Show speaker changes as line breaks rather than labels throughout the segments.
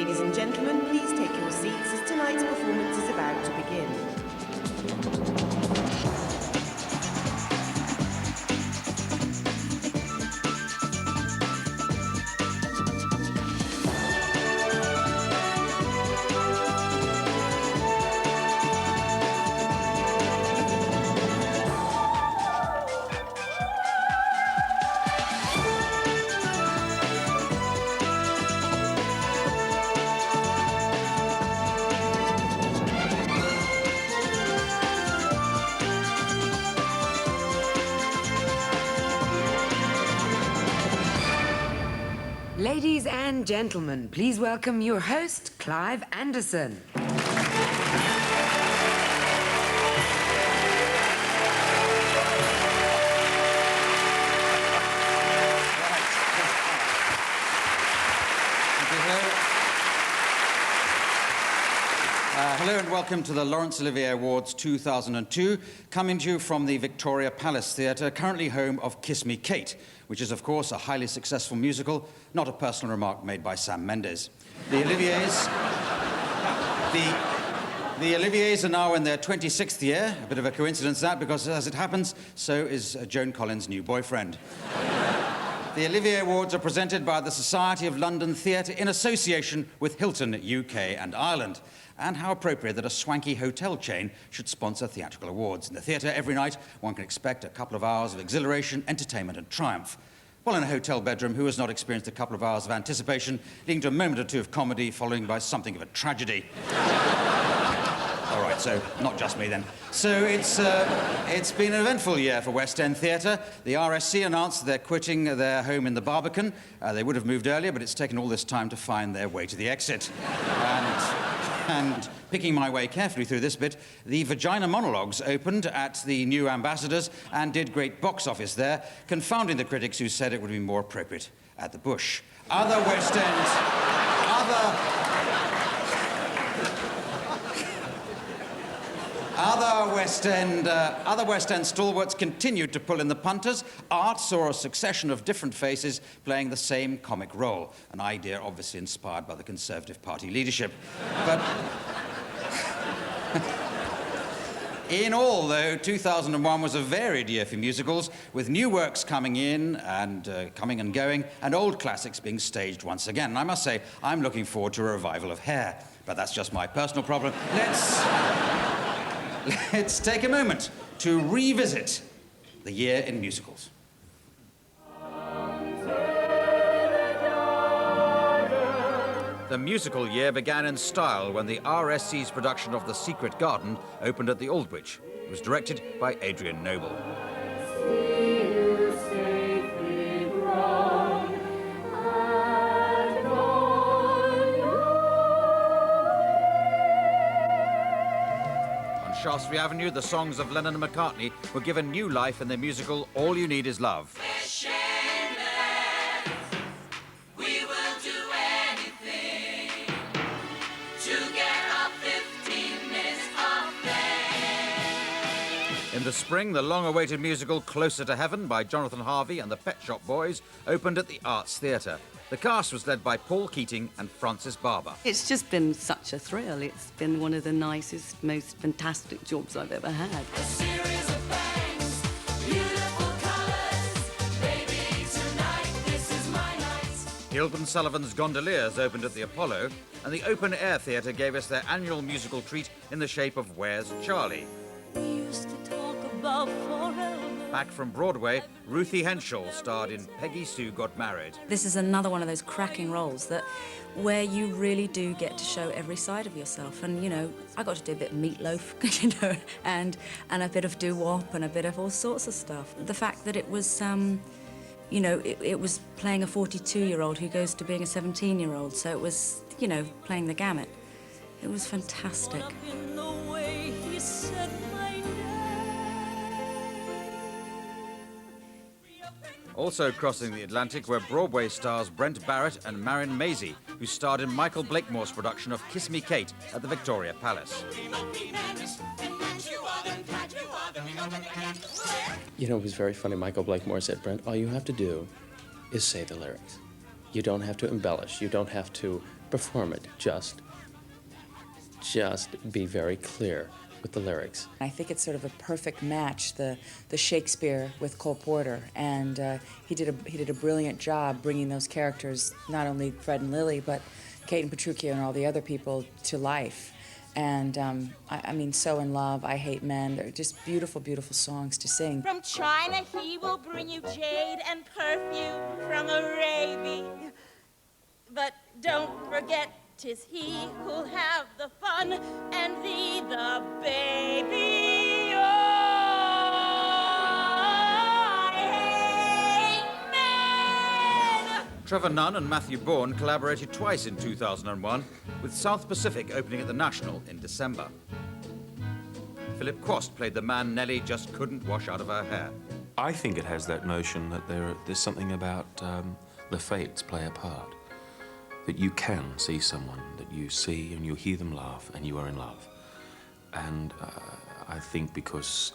Ladies and gentlemen, please take your seats as tonight's performance is about to begin.
Ladies and gentlemen, please welcome your host, Clive Anderson.
Hello and welcome to the Laurence Olivier Awards 2002, coming to you from the Victoria Palace Theatre, currently home of Kiss Me Kate, which is, of course, a highly successful musical, not a personal remark made by Sam Mendes. The Oliviers are now in their 26th year, a bit of a coincidence that, because as it happens, so is Joan Collins' new boyfriend. The Olivier Awards are presented by the Society of London Theatre in association with Hilton, UK and Ireland. And how appropriate that a swanky hotel chain should sponsor theatrical awards. In the theatre every night, one can expect a couple of hours of exhilaration, entertainment and triumph. Well, in a hotel bedroom, who has not experienced a couple of hours of anticipation, leading to a moment or two of comedy, following by something of a tragedy? All right, so not just me then. So it's been an eventful year for West End Theatre. The RSC announced that they're quitting their home in the Barbican. They would have moved earlier, but it's taken all this time to find their way to the exit. And picking my way carefully through this bit, the Vagina Monologues opened at the New Ambassadors and did great box office there, confounding the critics who said it would be more appropriate at the Bush. Other West End stalwarts continued to pull in the punters. Art saw a succession of different faces playing the same comic role, an idea obviously inspired by the Conservative Party leadership. But in all, though, 2001 was a varied year for musicals, with new works coming in and coming and going, and old classics being staged once again. And I must say, I'm looking forward to a revival of Hair, but that's just my personal problem. Let's take a moment to revisit the year in musicals. The musical year began in style when the RSC's production of The Secret Garden opened at the Aldwych. It was directed by Adrian Noble. Shaftesbury Avenue, the songs of Lennon and McCartney were given new life in the musical All You Need Is Love.
We're shameless. We will do anything to get our 15 minutes of fame.
In the spring, the long-awaited musical Closer to Heaven by Jonathan Harvey and the Pet Shop Boys opened at the Arts Theatre. The cast was led by Paul Keating and Francis Barber.
It's just been such a thrill. It's been one of the nicest, most fantastic jobs I've ever had.
A series of bangs, beautiful colours. Baby, tonight, this is my night.
Gilbert Sullivan's Gondoliers opened at the Apollo, and the Open Air Theatre gave us their annual musical treat in the shape of Where's Charlie?
We used to talk about forever.
Back from Broadway, Ruthie Henshall starred in Peggy Sue Got Married.
This is another one of those cracking roles where you really do get to show every side of yourself. And, you know, I got to do a bit of meatloaf, you know, and a bit of doo-wop and a bit of all sorts of stuff. The fact that it was, you know, it was playing a 42-year-old who goes to being a 17-year-old, so it was, you know, playing the gamut. It was fantastic.
Also crossing the Atlantic were Broadway stars Brent Barrett and Marin, who starred in Michael Blakemore's production of Kiss Me Kate at the Victoria Palace.
You know, it was very funny. Michael Blakemore said, Brent, all you have to do is say the lyrics. You don't have to embellish. You don't have to perform it. Just be very clear with the lyrics.
I think it's sort of a perfect match, the Shakespeare with Cole Porter, and he did a brilliant job bringing those characters, not only Fred and Lily, but Kate and Petruchio and all the other people, to life. And I mean, So in Love, I Hate Men, they're just beautiful, beautiful songs to sing.
From China he will bring you jade and perfume from Arabia. But don't forget, 'tis he who'll have the fun and thee the baby. Oh, I hate men.
Trevor Nunn and Matthew Bourne collaborated twice in 2001, with South Pacific opening at the National in December. Philip Quast played the man Nellie just couldn't wash out of her hair.
I think it has that notion that there's something about the fates play a part. That you can see someone that you see and you hear them laugh and you are in love. And I think because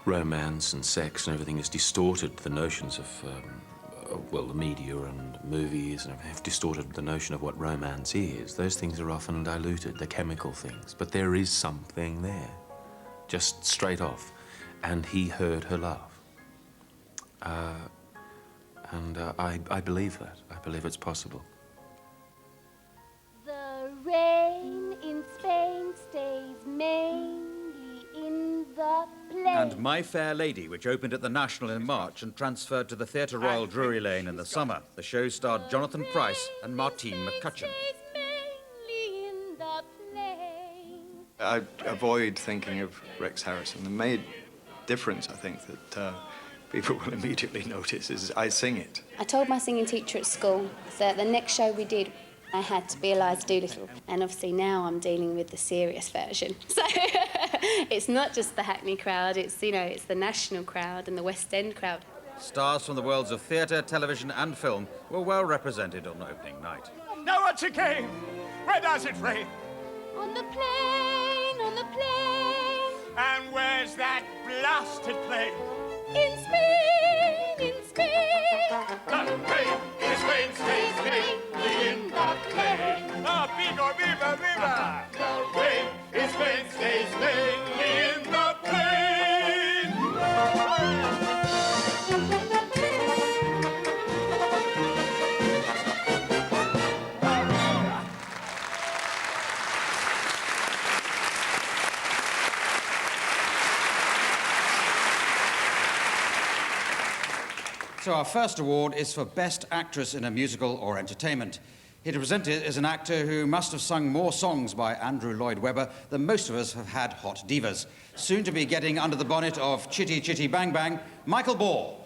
romance and sex and everything has distorted the notions of, well, the media and movies and have distorted the notion of what romance is. Those things are often diluted, the chemical things. But there is something there, just straight off. And he heard her laugh. I believe that. I believe it's possible.
The rain in Spain stays mainly in the plain.
And My Fair Lady, which opened at the National in March and transferred to the Theatre Royal Drury Lane in the summer. The show starred Jonathan Pryce and Martine McCutcheon.
I avoid thinking of Rex Harrison. The main difference, I think, that people will immediately notice is I sing it.
I told my singing teacher at school that the next show we did, I had to be Eliza Doolittle. And obviously now I'm dealing with the serious version. So it's not just the Hackney crowd, it's, you know, it's the national crowd and the West End crowd.
Stars from the worlds of theatre, television and film were well represented on opening night.
Now what's a game? Where does it rain?
On the plane, on the plane.
And where's that blasted plane?
In Spain, in Spain.
The rain in Spain stays mainly in the plane. Ah, viva, viva, viva! The rain in Spain stays mainly in the plane.
So our first award is for Best Actress in a Musical or Entertainment. Here to present it is an actor who must have sung more songs by Andrew Lloyd Webber than most of us have had hot divas. Soon to be getting under the bonnet of Chitty Chitty Bang Bang, Michael Ball.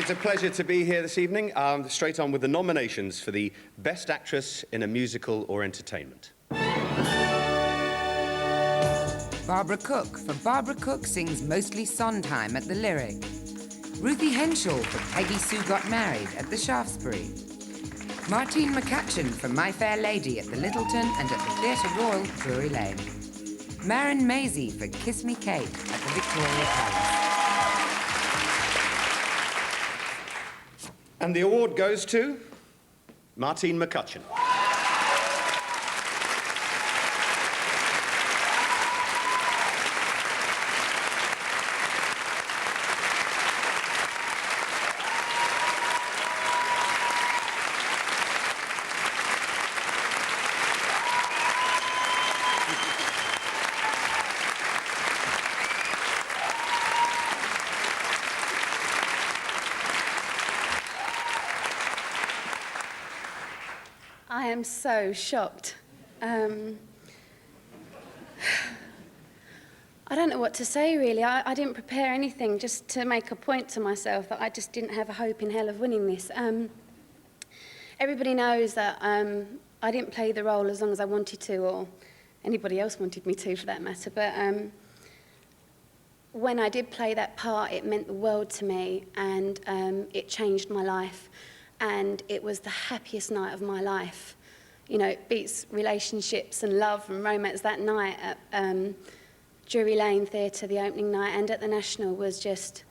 It's a pleasure to be here this evening. Straight on with the nominations for the Best Actress in a Musical or Entertainment.
Barbara Cook for Barbara Cook Sings Mostly Sondheim at the Lyric. Ruthie Henshall for Peggy Sue Got Married at the Shaftesbury. Martine McCutcheon for My Fair Lady at the Littleton and at the Theatre Royal, Drury Lane. Marin Mazzie for Kiss Me Kate at the Victoria Palace.
And the award goes to Martine McCutcheon.
I am so shocked. I don't know what to say, really. I didn't prepare anything, just to make a point to myself that I just didn't have a hope in hell of winning this. Everybody knows that I didn't play the role as long as I wanted to, or anybody else wanted me to, for that matter. But when I did play that part, it meant the world to me, and it changed my life. And it was the happiest night of my life. You know, it beats relationships and love and romance that night. Drury Lane Theatre the opening night and at the National was just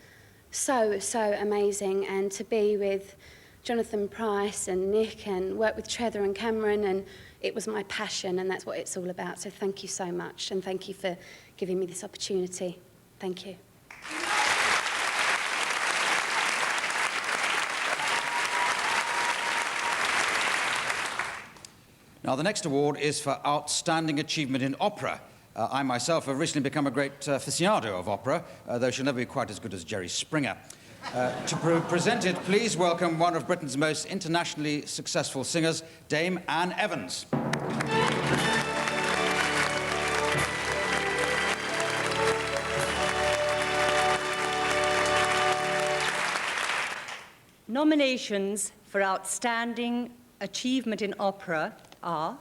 so amazing. And to be with Jonathan Pryce and Nick and work with Trevor and Cameron, and it was my passion, and that's what it's all about. So thank you so much, and thank you for giving me this opportunity. Thank you.
Now, the next award is for Outstanding Achievement in Opera. I myself have recently become a great aficionado of opera, though she'll never be quite as good as Jerry Springer. To present it, please welcome one of Britain's most internationally successful singers, Dame Anne Evans.
Nominations for Outstanding Achievement in Opera are...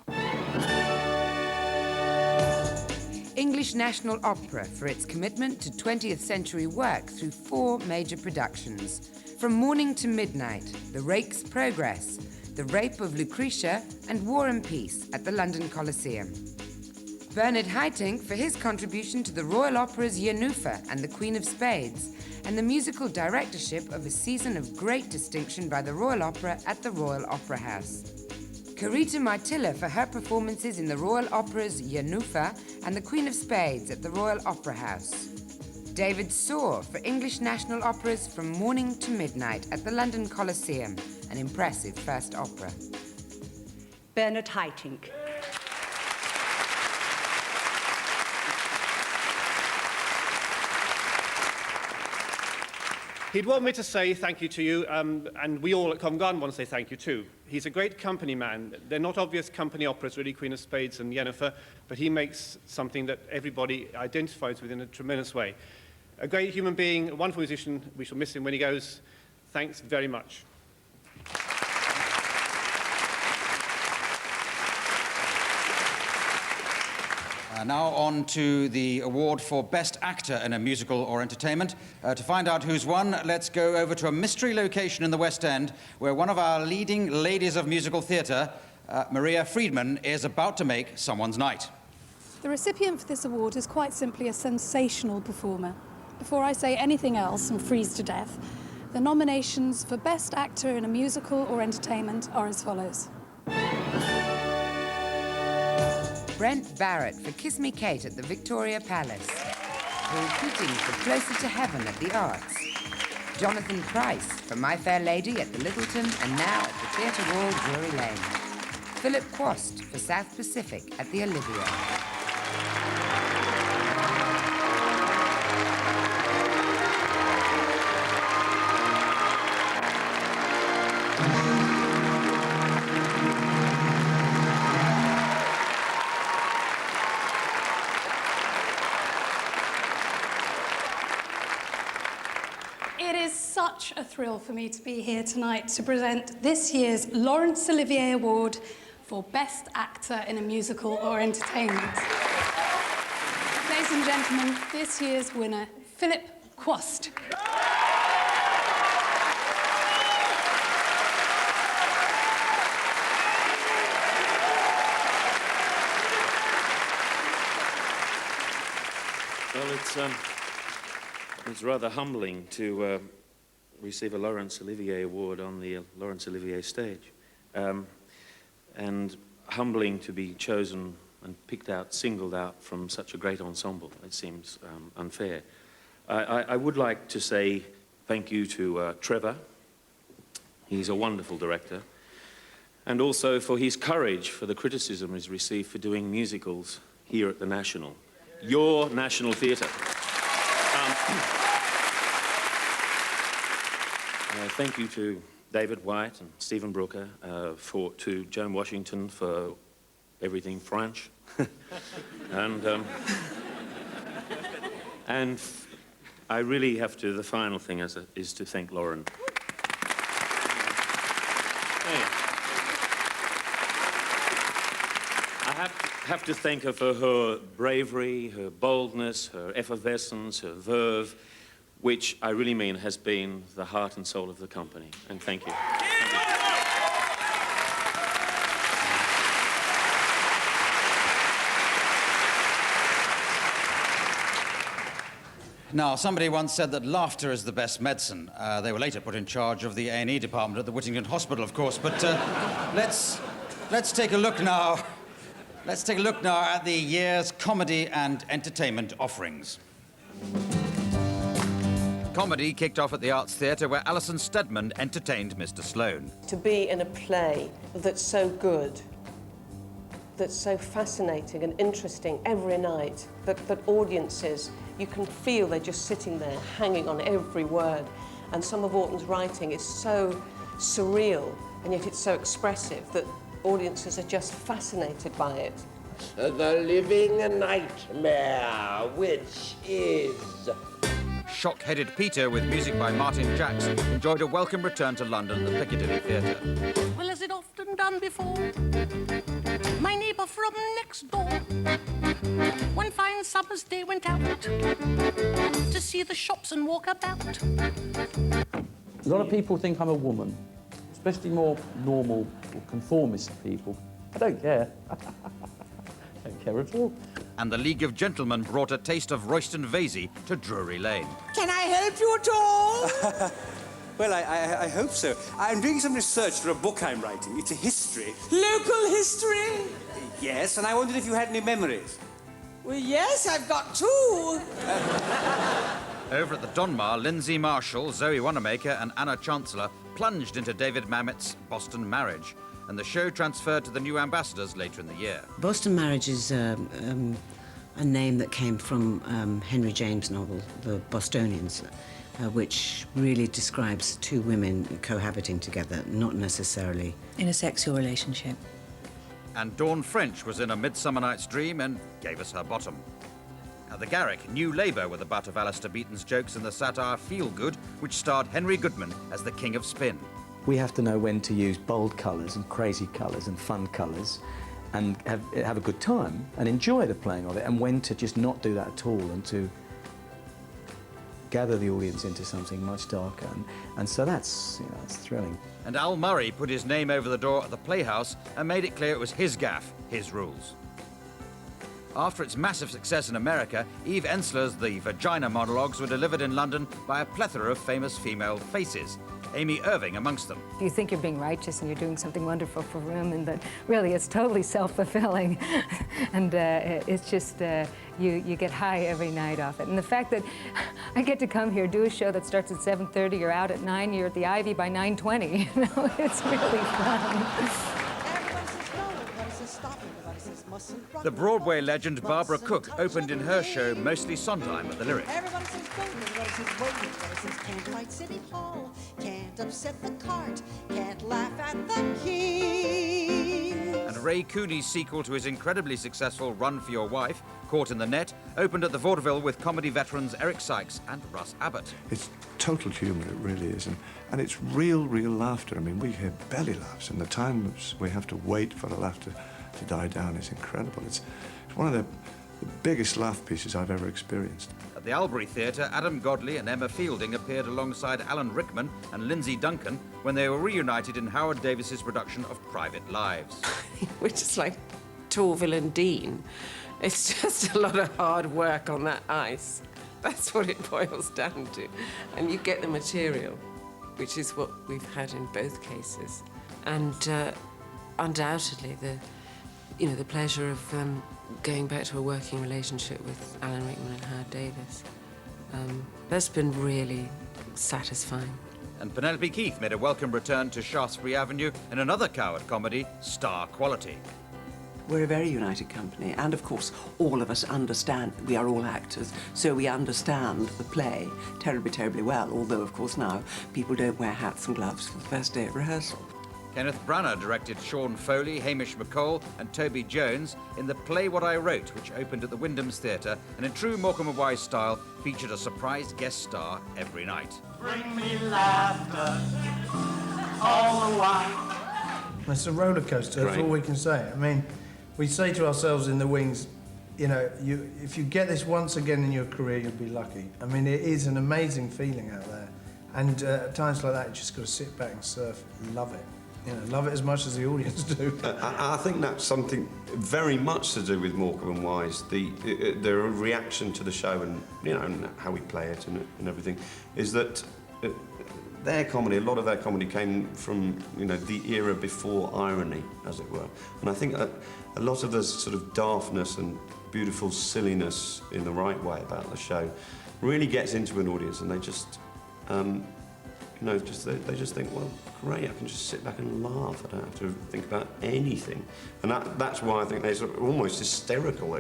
English National Opera for its commitment to 20th century work through 4 major productions. From Morning to Midnight, The Rake's Progress, The Rape of Lucretia, and War and Peace at the London Coliseum. Bernard Haitink for his contribution to the Royal Opera's Yennefer and the Queen of Spades, and the musical directorship of a season of great distinction by the Royal Opera at the Royal Opera House. Carita Martilla for her performances in the Royal Opera's Yennefer and the Queen of Spades at the Royal Opera House. David Soar for English National Opera's From Morning to Midnight at the London Coliseum, an impressive first opera.
Bernard Haitink.
He'd want me to say thank you to you, and we all at Covent Garden want to say thank you too. He's a great company man. They're not obvious company operas, really, Queen of Spades and Yennefer, but he makes something that everybody identifies with in a tremendous way. A great human being, a wonderful musician. We shall miss him when he goes. Thanks very much.
Now on to the award for Best Actor in a Musical or Entertainment. To find out who's won, let's go over to a mystery location in the West End where one of our leading ladies of musical theatre, Maria Friedman, is about to make someone's night.
The recipient for this award is quite simply a sensational performer. Before I say anything else and freeze to death, the nominations for Best Actor in a Musical or Entertainment are as follows.
Brent Barrett for Kiss Me Kate at the Victoria Palace. Paul Keating for Closer to Heaven at the Arts. Jonathan Pryce for My Fair Lady at the Littleton and now at the Theatre Royal Drury Lane. Philip Quast for South Pacific at the Olivier.
Such a thrill for me to be here tonight to present this year's Laurence Olivier Award for Best Actor in a Musical or Entertainment. Ladies and gentlemen, this year's winner, Philip Quast.
Well, it's rather humbling to receive a Laurence Olivier Award on the Laurence Olivier stage. And humbling to be chosen and picked out, singled out from such a great ensemble. It seems unfair. I would like to say thank you to Trevor. He's a wonderful director. And also for his courage for the criticism he's received for doing musicals here at the National. Your National Theatre. Thank you to David White and Stephen Brooker, to Joan Washington for everything French. and I really have to, the final thing is to thank Lauren. I have to thank her for her bravery, her boldness, her effervescence, her verve, which I really mean has been the heart and soul of the company. And thank you.
Now, somebody once said that laughter is the best medicine. They were later put in charge of the A&E department at the Whittington Hospital, of course. But let's take a look now. Let's take a look now at the year's comedy and entertainment offerings. Comedy kicked off at the Arts Theatre, where Alison Steadman entertained Mr. Sloane.
To be in a play that's so good, that's so fascinating and interesting every night, that audiences, you can feel they're just sitting there hanging on every word. And some of Autumn's writing is so surreal, and yet it's so expressive that audiences are just fascinated by it.
The living nightmare, which is...
Shock-headed Peter, with music by Martin Jacks, enjoyed a welcome return to London at the Piccadilly Theatre.
Well, as it often done before, my neighbour from next door, one fine summer's day went out to see the shops and walk about.
A lot of people think I'm a woman, especially more normal or conformist people. I don't care. I don't care at all.
And the League of Gentlemen brought a taste of Royston Vasey to Drury Lane.
Can I help you at all? Well, I hope so. I'm doing some research for a book I'm writing. It's a history.
Local history?
Yes, and I wondered if you had any memories.
Well, yes, I've got two.
Over at the Donmar, Lindsay Marshall, Zoe Wanamaker and Anna Chancellor plunged into David Mamet's Boston Marriage, and the show transferred to the new ambassadors later in the year.
Boston Marriage is a name that came from Henry James' novel, The Bostonians, which really describes two women cohabiting together, not necessarily
in a sexual relationship.
And Dawn French was in A Midsummer Night's Dream and gave us her bottom. At the Garrick, New Labour were the butt of Alistair Beaton's jokes in the satire Feel Good, which starred Henry Goodman as the King of Spin.
We have to know when to use bold colours and crazy colours and fun colours and have a good time and enjoy the playing of it, and when to just not do that at all and to gather the audience into something much darker. And so that's, you know, it's thrilling.
And Al Murray put his name over the door at the Playhouse and made it clear it was his gaff, his rules. After its massive success in America, Eve Ensler's The Vagina monologues were delivered in London by a plethora of famous female faces, Amy Irving amongst them.
You think you're being righteous and you're doing something wonderful for women, but really it's totally self-fulfilling. And it's just, you get high every night off it. And the fact that I get to come here, do a show that starts at 7:30, you're out at 9, you're at the Ivy by 9:20, you know, it's really fun.
The Broadway legend Barbara Cook opened in her show Mostly Sondheim at the Lyric.
Everybody says voting, everybody says voting, everybody says can't fight City Hall, can't upset the cart, can't laugh at the king.
And Ray Cooney's sequel to his incredibly successful Run for Your Wife, Caught in the Net, opened at the Vaudeville with comedy veterans Eric Sykes and Russ Abbott.
It's total humour, it really is, and it's real laughter. I mean, we hear belly laughs, and the times we have to wait for the laughter to die down is incredible. It's one of the biggest laugh pieces I've ever experienced.
At the Albury Theatre, Adam Godley and Emma Fielding appeared alongside Alan Rickman and Lindsay Duncan when they were reunited in Howard Davis's production of Private Lives.
We're just like Torville and Dean. It's just a lot of hard work on that ice. That's what it boils down to. And you get the material, which is what we've had in both cases. And undoubtedly, the pleasure of going back to a working relationship with Alan Rickman and Howard Davis. That's been really satisfying.
And Penelope Keith made a welcome return to Shaftesbury Avenue in another Coward comedy, Star Quality.
We're a very united company, and of course, all of us understand, we are all actors, so we understand the play terribly, terribly well, although, of course, now people don't wear hats and gloves for the first day of rehearsal.
Kenneth Branagh directed Sean Foley, Hamish McColl and Toby Jones in the play What I Wrote, which opened at the Wyndham's Theatre and in true Morecambe and Wise style featured a surprise guest star every night.
Bring me laughter all the while.
It's a roller coaster, that's all we can say. I mean, we say to ourselves in the wings, you know, if you get this once again in your career, you'll be lucky. I mean, it is an amazing feeling out there. And at times like that, you just got to sit back and surf. Love it. You know, love it as much as the audience do.
I think that's something very much to do with Morecambe and Wise. The reaction to the show and, you know, and how we play it and everything, is that their comedy, a lot of their comedy came from, you know, the era before irony, as it were. And I think a lot of the sort of daftness and beautiful silliness in the right way about the show really gets into an audience, and they just, you know, they just think, well, great, I can just sit back and laugh. I don't have to think about anything. And that's why I think they're sort of almost hysterical,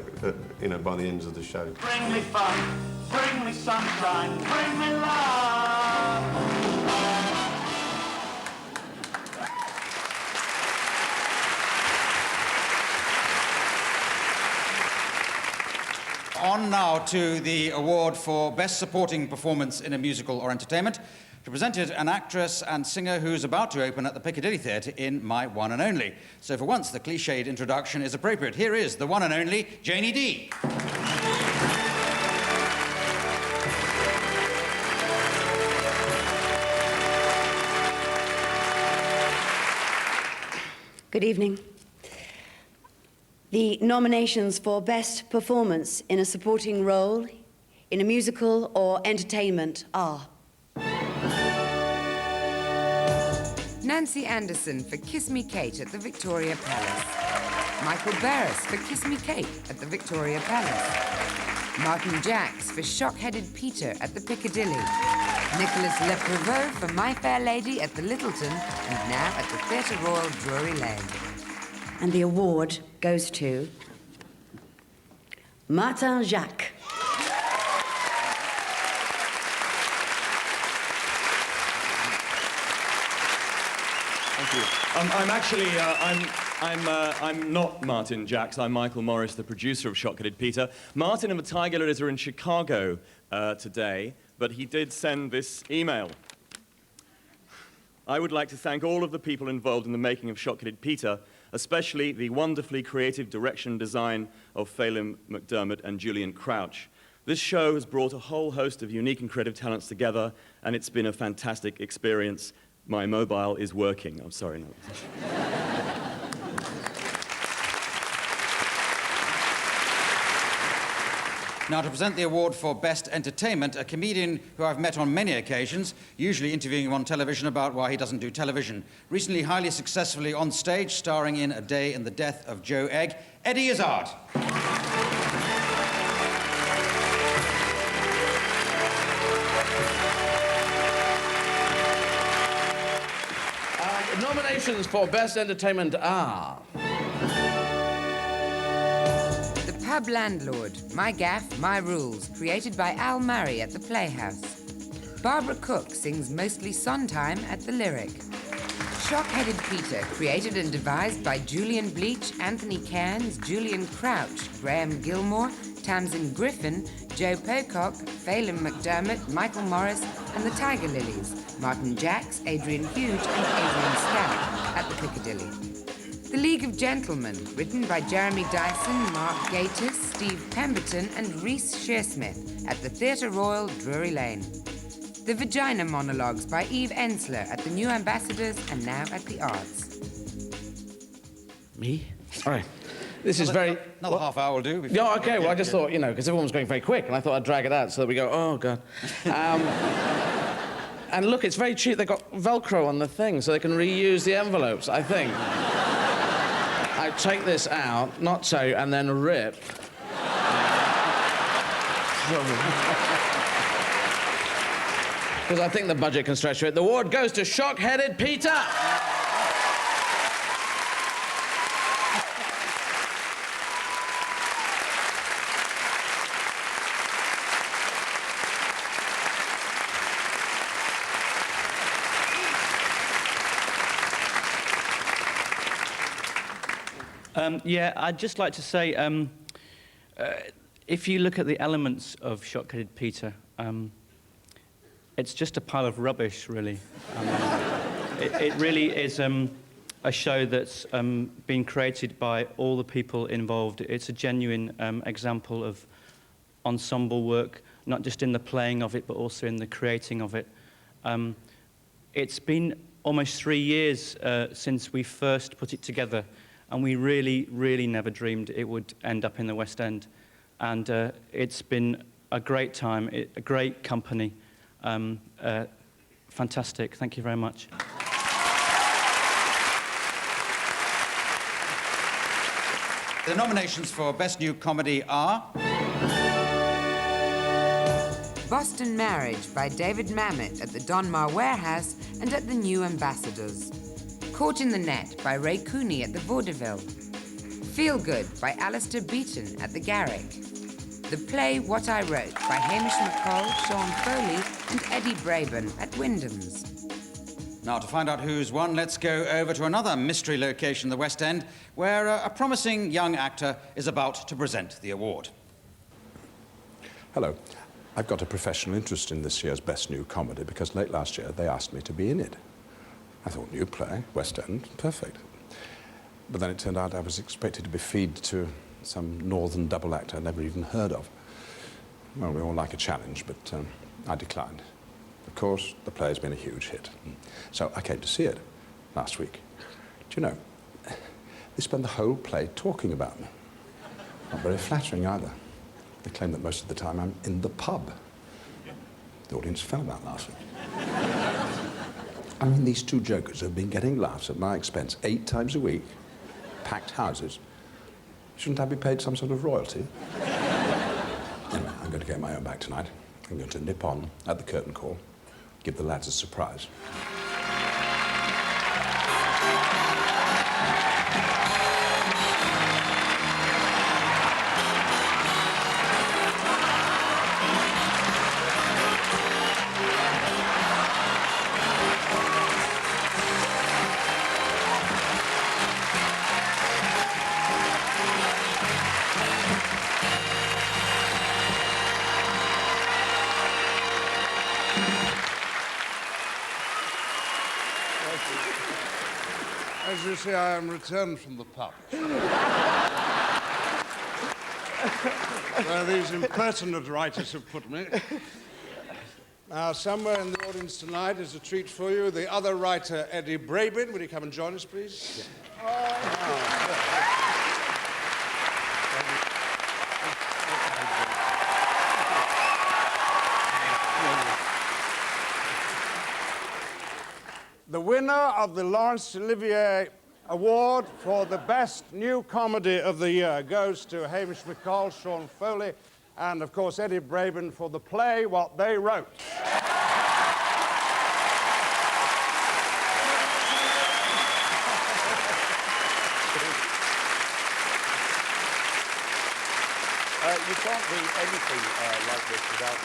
you know, by the end of the show.
Bring me fun, bring me sunshine, bring me love.
On now to the award for Best Supporting Performance in a Musical or Entertainment, to present it an actress and singer who's about to open at the Piccadilly Theatre in My One and Only. So for once, the cliched introduction is appropriate. Here is the one and only Janie D.
Good evening. The nominations for Best Performance in a Supporting Role in a Musical or Entertainment are...
Nancy Anderson for Kiss Me Kate at the Victoria Palace. Michael Barris for Kiss Me Kate at the Victoria Palace. Martin Jacks for Shock-Headed Peter at the Piccadilly. Nicholas Leprevaux for My Fair Lady at the Littleton, and now at the Theatre Royal, Drury Lane.
And the award goes to... Martin Jacques.
Thank you. I'm actually, I'm not Martin Jacks. I'm Michael Morris, the producer of Shock-Headed Peter. Martin and the Tiger Lilies are in Chicago today, but he did send this email. I would like to thank all of the people involved in the making of Shock-Headed Peter, especially the wonderfully creative direction and design of Phelim McDermott and Julian Crouch. This show has brought a whole host of unique and creative talents together, and it's been a fantastic experience. My mobile is working. I'm sorry, no.
Now, to present the award for Best Entertainment, a comedian who I've met on many occasions, usually interviewing him on television about why he doesn't do television. Recently, highly successfully on stage, starring in A Day in the Death of Joe Egg, Eddie Izzard.
Nominations for Best Entertainment are...
The Pub Landlord, My Gaff, My Rules, created by Al Murray at the Playhouse. Barbara Cook sings mostly Sondheim at the Lyric. Shock-Headed Peter, created and devised by Julian Bleach, Anthony Cairns, Julian Crouch, Graham Gilmore, Tamsin Griffin, Joe Pocock, Phelim McDermott, Michael Morris, and the Tiger Lilies, Martin Jacks, Adrian Huge, and Adrian Stout at the Piccadilly. The League of Gentlemen, written by Jeremy Dyson, Mark Gatiss, Steve Pemberton, and Rhys Shearsmith at the Theatre Royal, Drury Lane. The Vagina Monologues by Eve Ensler at the New Ambassadors and now at the Arts.
Me? All right. This is very...
Another half hour will do.
Yeah, OK, well, I just thought, you know, because everyone was going very quick, and I thought I'd drag it out so that we go, oh, God. And look, it's very cheap. They've got Velcro on the thing, so they can reuse the envelopes, I think. I take this out, not so, and then rip. Because I think the budget can stretch to it. The award goes to Shock-Headed Peter.
Yeah, I'd just like to say, if you look at the elements of Shock-Headed Peter, it's just a pile of rubbish, really. It really is a show that's been created by all the people involved. It's a genuine example of ensemble work, not just in the playing of it, but also in the creating of it. It's been almost 3 years since we first put it together, and we really, really never dreamed it would end up in the West End. And it's been a great time, a great company. Fantastic. Thank you very much.
The nominations for Best New Comedy are...
Boston Marriage by David Mamet at the Donmar Warehouse and at the New Ambassadors. Caught in the Net by Ray Cooney at the Vaudeville. Feel Good by Alistair Beaton at the Garrick. The Play What I Wrote by Hamish McColl, Sean Foley and Eddie Braben at Wyndham's.
Now, to find out who's won, let's go over to another mystery location in the West End, where a promising young actor is about to present the award.
Hello. I've got a professional interest in this year's Best New Comedy because late last year they asked me to be in it. I thought, new play, West End, perfect. But then it turned out I was expected to be feed to some northern double act I'd never even heard of. Well, we all like a challenge, but I declined. Of course, the play's been a huge hit. So I came to see it last week. Do you know, they spend the whole play talking about me. Not very flattering either. They claim that most of the time I'm in the pub. The audience fell about last week. I mean, these two jokers have been getting laughs at my expense 8 times a week, packed houses. Shouldn't I be paid some sort of royalty? Anyway, I'm going to get my own back tonight. I'm going to nip on at the curtain call, give the lads a surprise.
As you see, I am returned from the pub. Where these impertinent writers have put me. Now, somewhere in the audience tonight is a treat for you. The other writer, Eddie Braben. Will you come and join us, please? Yeah. The winner of the Laurence Olivier Award for the Best New Comedy of the Year goes to Hamish McColl, Sean Foley, and, of course, Eddie Braben for the play What They Wrote.
You can't do anything like this without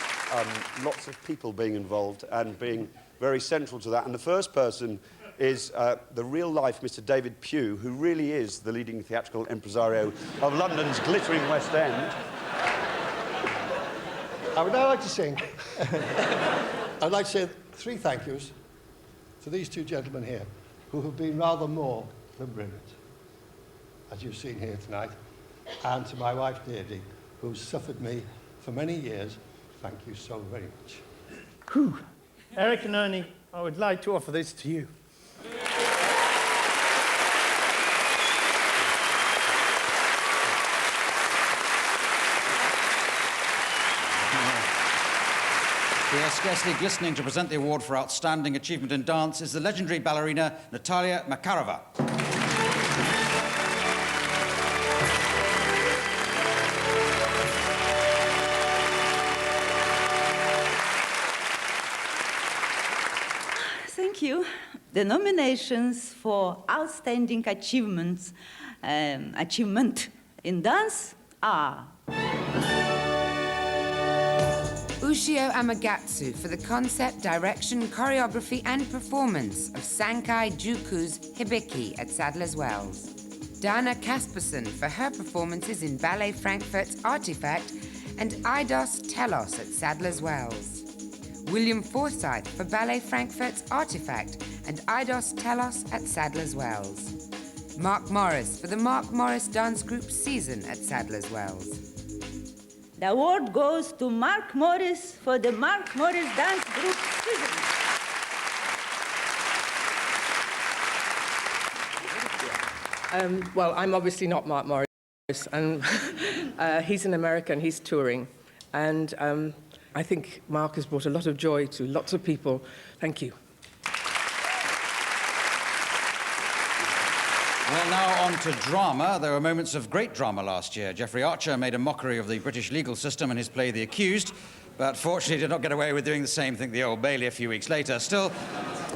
lots of people being involved and being very central to that. And the first person is the real-life Mr. David Pugh, who really is the leading theatrical impresario of London's glittering West End.
I would now like to sing. I'd like to say 3 thank yous to these 2 gentlemen here, who have been rather more than brilliant, as you've seen here tonight, and to my wife, Deirdre, who's suffered me for many years. Thank you so very much.
Whew. Eric and Ernie, I would like to offer this to you.
Here, scarcely glistening to present the award for Outstanding Achievement in Dance is the legendary ballerina Natalia Makarova.
Thank you. The nominations for Outstanding Achievement in Dance are...
Ushio Amagatsu for the concept, direction, choreography and performance of Sankai Juku's Hibiki at Sadler's Wells. Dana Kasperson for her performances in Ballet Frankfurt's Artifact and Eidos Telos at Sadler's Wells. William Forsyth for Ballet Frankfurt's Artifact and Eidos Telos at Sadler's Wells. Mark Morris for the Mark Morris Dance Group Season at Sadler's Wells.
The award goes to Mark Morris for the Mark Morris Dance Group Season.
Well, I'm obviously not Mark Morris, and he's an American, he's touring, and I think Mark has brought a lot of joy to lots of people. Thank you.
Well, now on to drama. There were moments of great drama last year. Geoffrey Archer made a mockery of the British legal system in his play The Accused, but fortunately did not get away with doing the same thing at the Old Bailey a few weeks later. Still,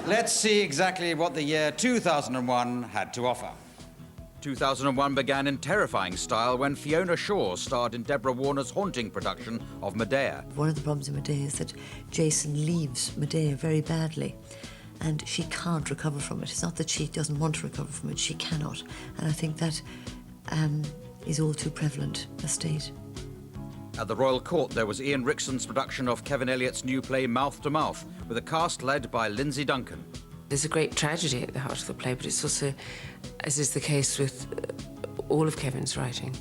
let's see exactly what the year 2001 had to offer. 2001 began in terrifying style when Fiona Shaw starred in Deborah Warner's haunting production of Medea.
One of the problems in Medea is that Jason leaves Medea very badly, and she can't recover from it. It's not that she doesn't want to recover from it, she cannot. And I think that is all too prevalent a state.
At the Royal Court, there was Ian Rickson's production of Kevin Elliott's new play Mouth to Mouth, with a cast led by Lindsay Duncan.
There's a great tragedy at the heart of the play, but it's also, as is the case with all of Kevin's writing,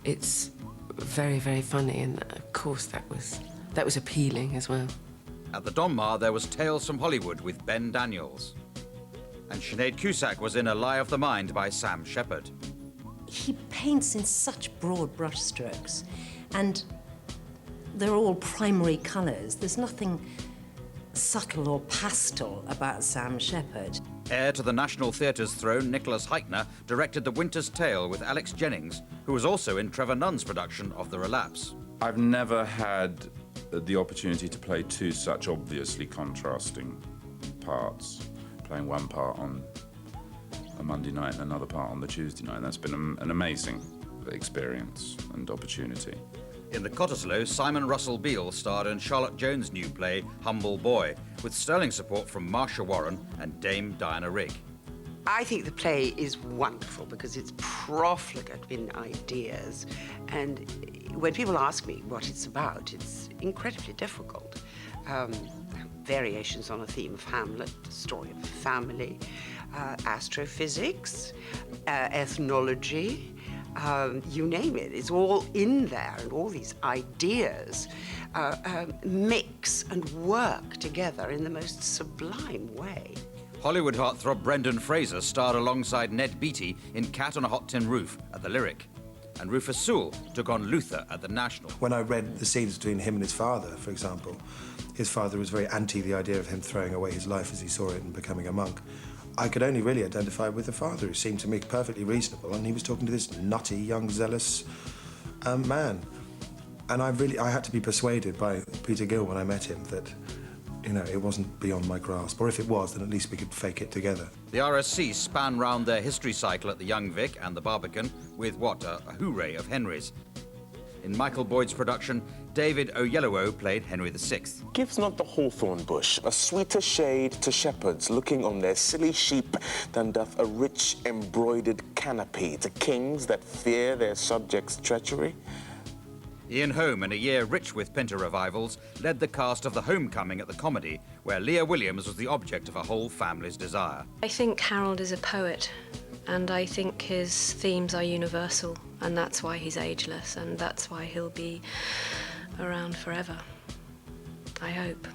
it's very, very funny, and of course that was appealing as well.
At the Donmar, there was Tales from Hollywood with Ben Daniels. And Sinead Cusack was in A Lie of the Mind by Sam Shepard.
He paints in such broad brushstrokes, and they're all primary colours. There's nothing subtle or pastel about Sam Shepard.
Heir to the National Theatre's throne, Nicholas Hytner directed The Winter's Tale with Alex Jennings, who was also in Trevor Nunn's production of The Relapse.
I've never had the opportunity to play two such obviously contrasting parts, playing one part on a Monday night and another part on the Tuesday night. That's been an amazing experience and opportunity.
In The Cottesloe, Simon Russell Beale starred in Charlotte Jones' new play, Humble Boy, with sterling support from Marsha Warren and Dame Diana Rigg.
I think the play is wonderful because it's profligate in ideas, and when people ask me what it's about, it's incredibly difficult. Variations on a theme of Hamlet, the story of a family, astrophysics, ethnology, you name it, it's all in there, and all these ideas mix and work together in the most sublime way.
Hollywood heartthrob Brendan Fraser starred alongside Ned Beatty in Cat on a Hot Tin Roof at the Lyric, and Rufus Sewell took on Luther at the National.
When I read the scenes between him and his father, for example, his father was very anti the idea of him throwing away his life as he saw it and becoming a monk. I could only really identify with the father, who seemed to me perfectly reasonable, and he was talking to this nutty, young, zealous man. And I had to be persuaded by Peter Gill when I met him that, you know, it wasn't beyond my grasp, or if it was, then at least we could fake it together.
The RSC span round their history cycle at the Young Vic and the Barbican with what, a hooray of Henrys. In Michael Boyd's production, David Oyelowo played Henry VI.
Gives not the hawthorn bush a sweeter shade to shepherds looking on their silly sheep than doth a rich embroidered canopy to kings that fear their subjects' treachery?
Ian Holm, in a year rich with Pinter revivals, led the cast of The Homecoming at the Comedy, where Leah Williams was the object of a whole family's desire.
I think Harold is a poet, and I think his themes are universal, and that's why he's ageless, and that's why he'll be around forever. I hope.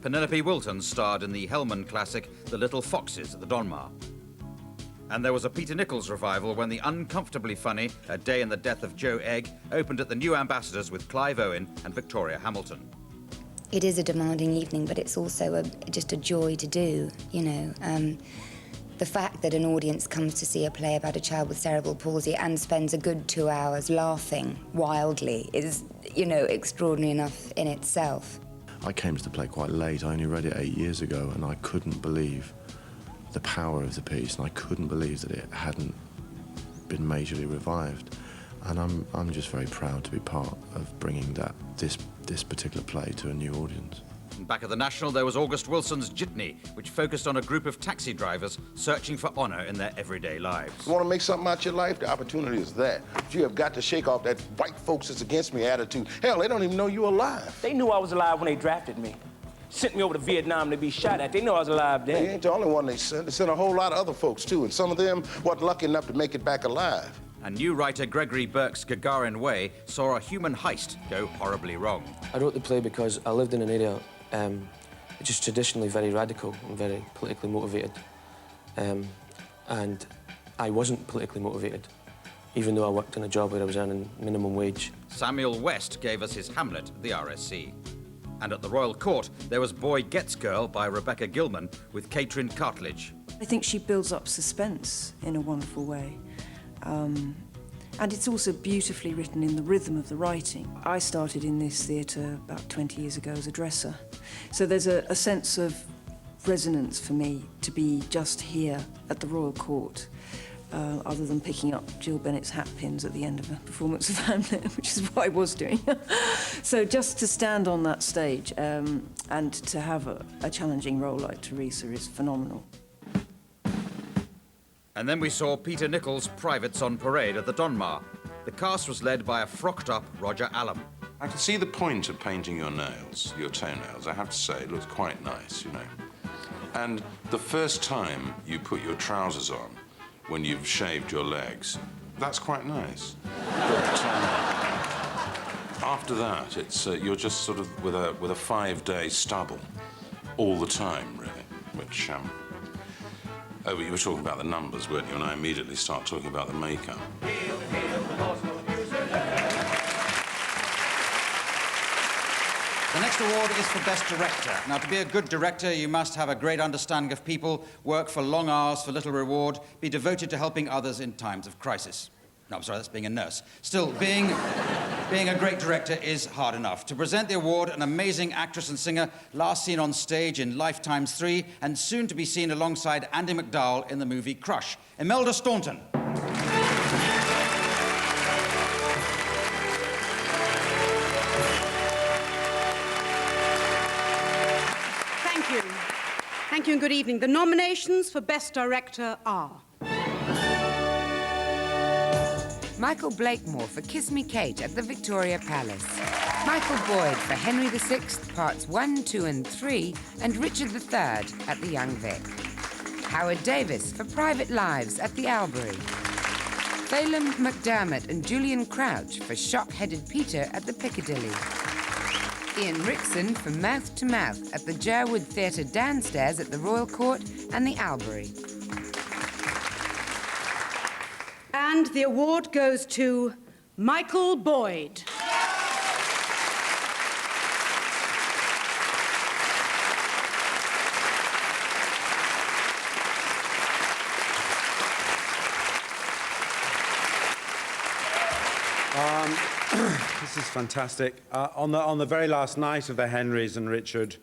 Penelope Wilton starred in the Hellman classic The Little Foxes at the Donmar. And there was a Peter Nichols revival when the uncomfortably funny A Day in the Death of Joe Egg opened at the New Ambassadors with Clive Owen and Victoria Hamilton.
It is a demanding evening, but it's also just a joy to do, you know. The fact that an audience comes to see a play about a child with cerebral palsy and spends a good 2 hours laughing wildly is, you know, extraordinary enough in itself.
I came to the play quite late. I only read it 8 years ago, and I couldn't believe the power of the piece, and I couldn't believe that it hadn't been majorly revived. And I'm just very proud to be part of bringing this particular play to a new audience.
And back at the National, there was August Wilson's Jitney, which focused on a group of taxi drivers searching for honour in their everyday lives.
You want to make something out of your life? The opportunity is there. But you have got to shake off that white folks is against me attitude. Hell, they don't even know you're alive.
They knew I was alive when they drafted me. Sent me over to Vietnam to be shot at. They know I was alive then.
They ain't the only one they sent. They sent a whole lot of other folks, too, and some of them weren't lucky enough to make it back alive.
And new writer Gregory Burke's Gagarin Way saw a human heist go horribly wrong.
I wrote the play because I lived in an area which is traditionally very radical and very politically motivated. And I wasn't politically motivated, even though I worked in a job where I was earning minimum wage.
Samuel West gave us his Hamlet, the RSC. And at the Royal Court, there was Boy Gets Girl by Rebecca Gilman with Catherine Cartledge.
I think she builds up suspense in a wonderful way. And it's also beautifully written in the rhythm of the writing. I started in this theatre about 20 years ago as a dresser. So there's a sense of resonance for me to be just here at the Royal Court, other than picking up Jill Bennett's hat pins at the end of a performance of Hamlet, which is what I was doing. So just to stand on that stage and to have a challenging role like Teresa is phenomenal.
And then we saw Peter Nichols' Privates on Parade at the Donmar. The cast was led by a frocked-up Roger Allam.
I can see the point of painting your nails, your toenails. I have to say, it looks quite nice, you know. And the first time you put your trousers on, when you've shaved your legs, that's quite nice. But after that, it's you're just sort of with a 5-day stubble all the time, really, which. Oh, but you were talking about the numbers, weren't you? And I immediately start talking about the makeup.
The next award is for Best Director. Now, to be a good director, you must have a great understanding of people, work for long hours for little reward, be devoted to helping others in times of crisis. No, I'm sorry, that's being a nurse. Still, being a great director is hard enough. To present the award, an amazing actress and singer, last seen on stage in Lifetimes 3, and soon to be seen alongside Andy McDowell in the movie Crush, Imelda Staunton.
Thank you. Thank you and good evening. The nominations for Best Director are...
Michael Blakemore for Kiss Me Kate at the Victoria Palace. Michael Boyd for Henry VI, Parts 1, 2 and 3, and Richard III at the Young Vic. Howard Davis for Private Lives at the Albury. Phelim McDermott and Julian Crouch for Shock-Headed Peter at the Piccadilly. Ian Rickson for Mouth to Mouth at the Jerwood Theatre downstairs at the Royal Court and the Albury.
And the award goes to Michael Boyd.
This is fantastic. On the very last night of the Henrys and Richard,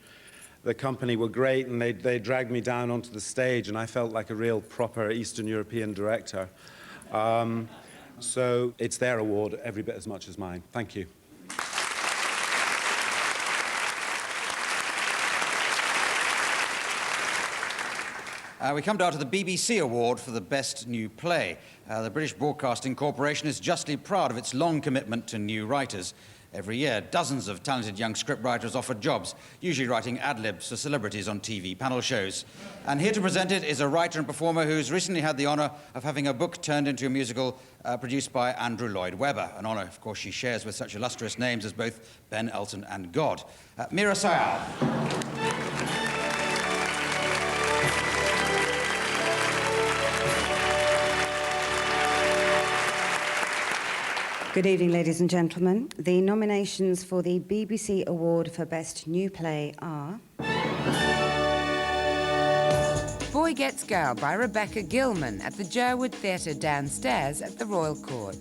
the company were great, and they dragged me down onto the stage, and I felt like a real proper Eastern European director. So it's their award every bit as much as mine. Thank you.
We come down to the BBC Award for the Best New Play. The British Broadcasting Corporation is justly proud of its long commitment to new writers. Every year, dozens of talented young scriptwriters offered jobs, usually writing ad-libs for celebrities on TV panel shows. And here to present it is a writer and performer who's recently had the honour of having a book turned into a musical produced by Andrew Lloyd Webber, an honour, of course, she shares with such illustrious names as both Ben Elton and God. Mira Sayal.
Good evening, ladies and gentlemen. The nominations for the BBC Award for Best New Play are...
Boy Gets Girl by Rebecca Gilman at the Jerwood Theatre downstairs at the Royal Court.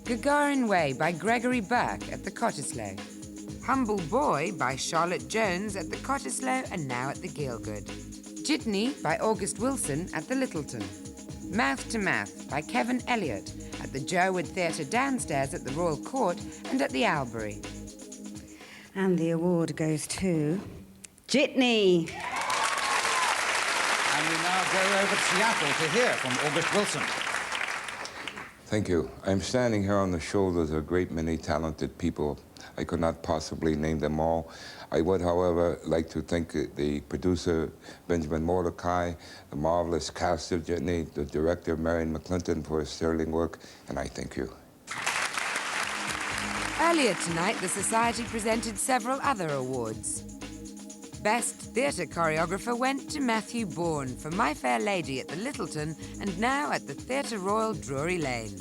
Gagarin Way by Gregory Burke at the Cottesloe. Humble Boy by Charlotte Jones at the Cottesloe and now at the Gielgud. Jitney by August Wilson at the Littleton. Mouth to Mouth by Kevin Elliott at the Jerwood Theatre downstairs at the Royal Court and at the Albury.
And the award goes to... Jitney.
And we now go over to Seattle to hear from August Wilson.
Thank you. I'm standing here on the shoulders of a great many talented people. I could not possibly name them all. I would, however, like to thank the producer, Benjamin Mordecai, the marvelous cast of Janie, the director, Marin McClinton, for his sterling work, and I thank you.
Earlier tonight, the Society presented several other awards. Best Theatre Choreographer went to Matthew Bourne for My Fair Lady at the Littleton and now at the Theatre Royal Drury Lane.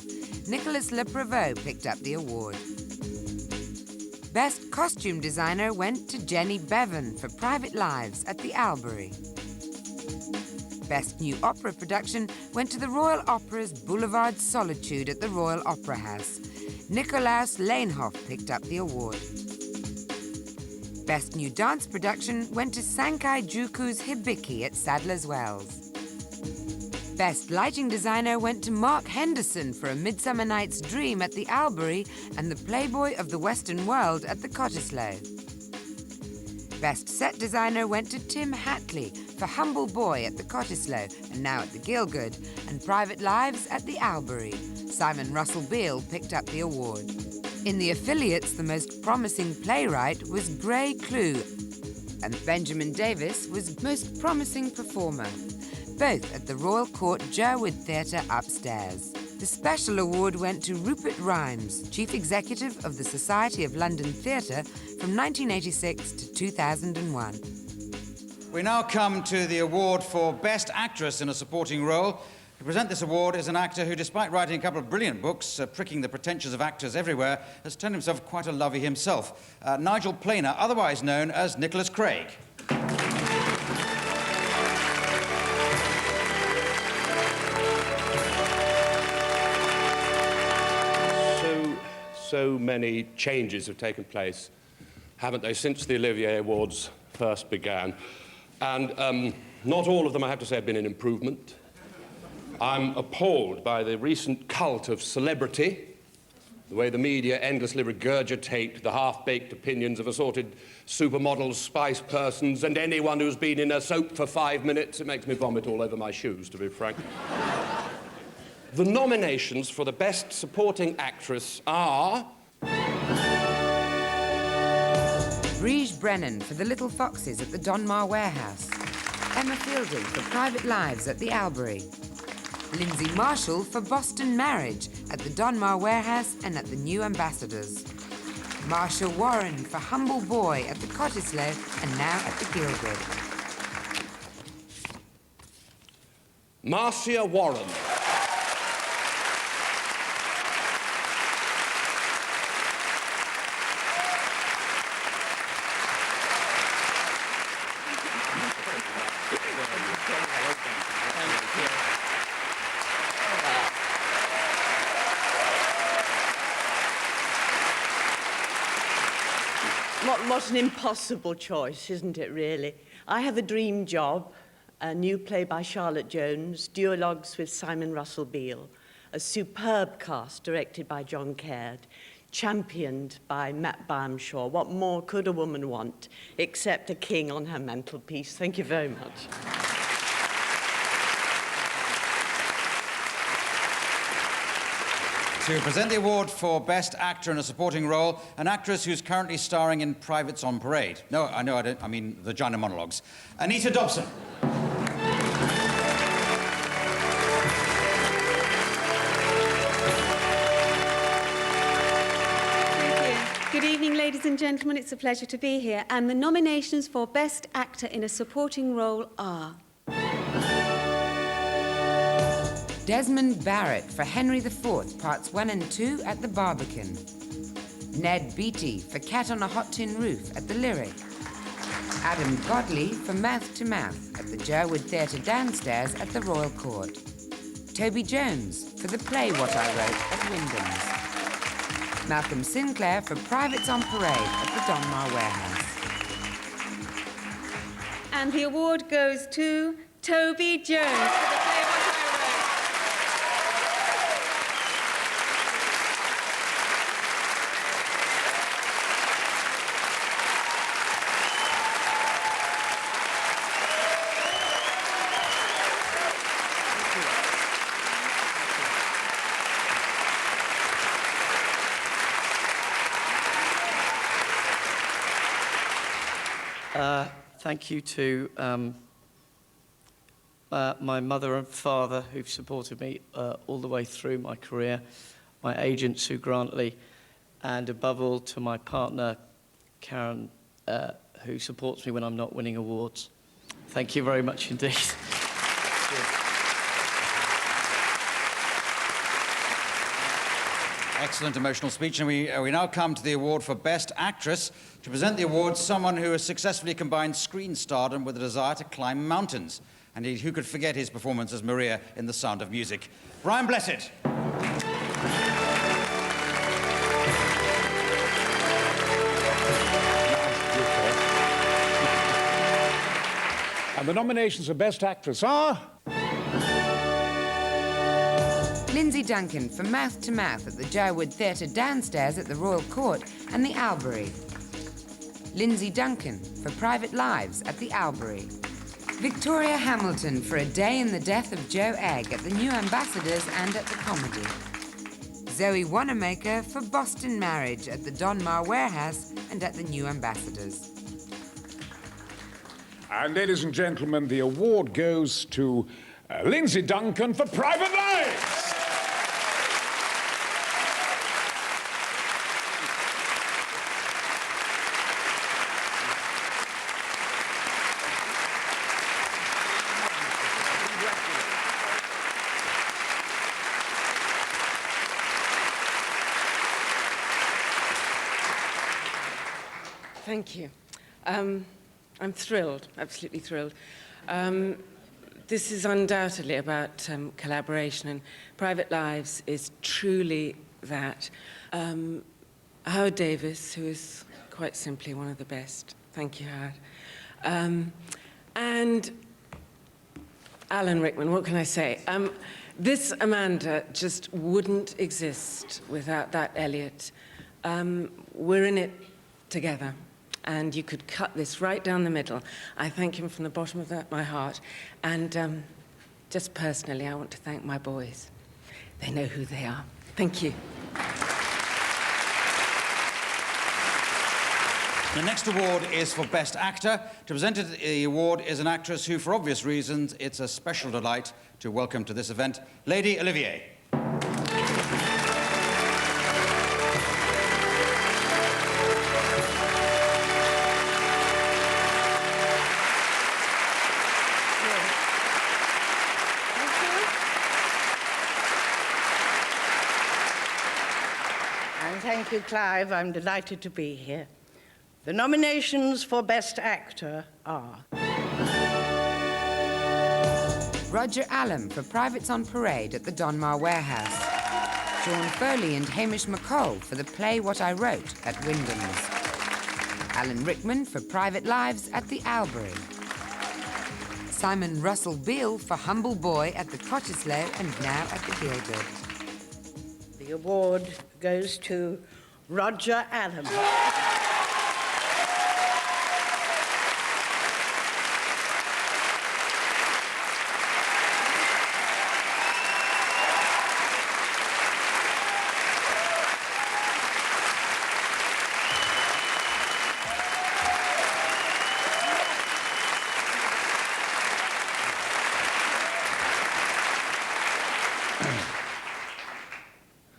Nicholas Le Prevost picked up the award. Best Costume Designer went to Jenny Bevan for Private Lives at the Albury. Best New Opera Production went to the Royal Opera's Boulevard Solitude at the Royal Opera House. Nikolaus Leinhoff picked up the award. Best New Dance Production went to Sankai Juku's Hibiki at Sadler's Wells. Best Lighting Designer went to Mark Henderson for A Midsummer Night's Dream at the Albury and the Playboy of the Western World at the Cottesloe. Best Set Designer went to Tim Hatley for Humble Boy at the Cottesloe and now at the Gielgud, and Private Lives at the Albury. Simon Russell Beale picked up the award. In the affiliates, the most promising playwright was Gray Clue, and Benjamin Davis was most promising performer, both at the Royal Court Jerwood Theatre upstairs. The special award went to Rupert Rhymes, Chief Executive of the Society of London Theatre from 1986 to 2001.
We now come to the award for Best Actress in a Supporting Role. To present this award is an actor who, despite writing a couple of brilliant books, pricking the pretensions of actors everywhere, has turned himself quite a lovey himself. Nigel Planer, otherwise known as Nicholas Craig.
So many changes have taken place, haven't they, since the Olivier Awards first began. And not all of them, I have to say, have been an improvement. I'm appalled by the recent cult of celebrity, the way the media endlessly regurgitate the half-baked opinions of assorted supermodels, spice persons, and anyone who's been in a soap for 5 minutes. It makes me vomit all over my shoes, to be frank. The nominations for the Best Supporting Actress are...
Briege Brennan for The Little Foxes at the Donmar Warehouse. Emma Fielding for Private Lives at the Albury. Lindsay Marshall for Boston Marriage at the Donmar Warehouse and at the New Ambassadors. Marsha Warren for Humble Boy at the Cottesloe and now at the Gielgud.
Marcia Warren.
What an impossible choice, isn't it, really? I have a dream job, a new play by Charlotte Jones, duologues with Simon Russell Beale, a superb cast directed by John Caird, championed by Matt Barmshaw. What more could a woman want, except a king on her mantelpiece? Thank you very much.
To present the award for Best Actor in a Supporting Role, an actress who's currently starring in Privates on Parade. No, I don't, I mean Vagina Monologues. Anita Dobson.
Good evening, ladies and gentlemen. It's a pleasure to be here. And the nominations for Best Actor in a Supporting Role are...
Desmond Barrett for Henry IV, Parts 1 and 2 at the Barbican. Ned Beattie for Cat on a Hot Tin Roof at the Lyric. Adam Godley for Mouth to Mouth at the Jerwood Theatre downstairs at the Royal Court. Toby Jones for the play What I Wrote at Wyndham's. Malcolm Sinclair for Privates on Parade at the Donmar Warehouse.
And the award goes to Toby Jones for the play What I Wrote.
Thank you to my mother and father who've supported me all the way through my career, my agent Sue Grantley, and above all to my partner Karen, who supports me when I'm not winning awards. Thank you very much indeed.
Excellent emotional speech, and we now come to the award for Best Actress. To present the award, someone who has successfully combined screen stardom with a desire to climb mountains. And who could forget his performance as Maria in The Sound of Music? Brian Blessed.
And the nominations for Best Actress are...
Lindsay Duncan for Mouth to Mouth at the Jerwood Theatre downstairs at the Royal Court and the Albury. Lindsay Duncan for Private Lives at the Albury. Victoria Hamilton for A Day in the Death of Joe Egg at the New Ambassadors and at the Comedy. Zoe Wanamaker for Boston Marriage at the Donmar Warehouse and at the New Ambassadors.
And ladies and gentlemen, the award goes to Lindsay Duncan for Private Lives.
Thank you. I'm thrilled, absolutely thrilled. This is undoubtedly about collaboration, and Private Lives is truly that. Howard Davis, who is quite simply one of the best. Thank you, Howard. And Alan Rickman, what can I say? This Amanda just wouldn't exist without that Elliot. We're in it together. And you could cut this right down the middle. I thank him from the bottom of my heart. And just personally, I want to thank my boys. They know who they are. Thank you.
The next award is for Best Actor. To present the award is an actress who, for obvious reasons, it's a special delight to welcome to this event, Lady Olivier.
Thank you, Clive. I'm delighted to be here. The nominations for Best Actor are...
Roger Allam for Privates on Parade at the Donmar Warehouse. Sean Foley and Hamish McColl for the play What I Wrote at Wyndham's. Alan Rickman for Private Lives at the Albury. Simon Russell Beale for Humble Boy at the Cottesloe and now at the Gilded.
The award goes to Roger Allam.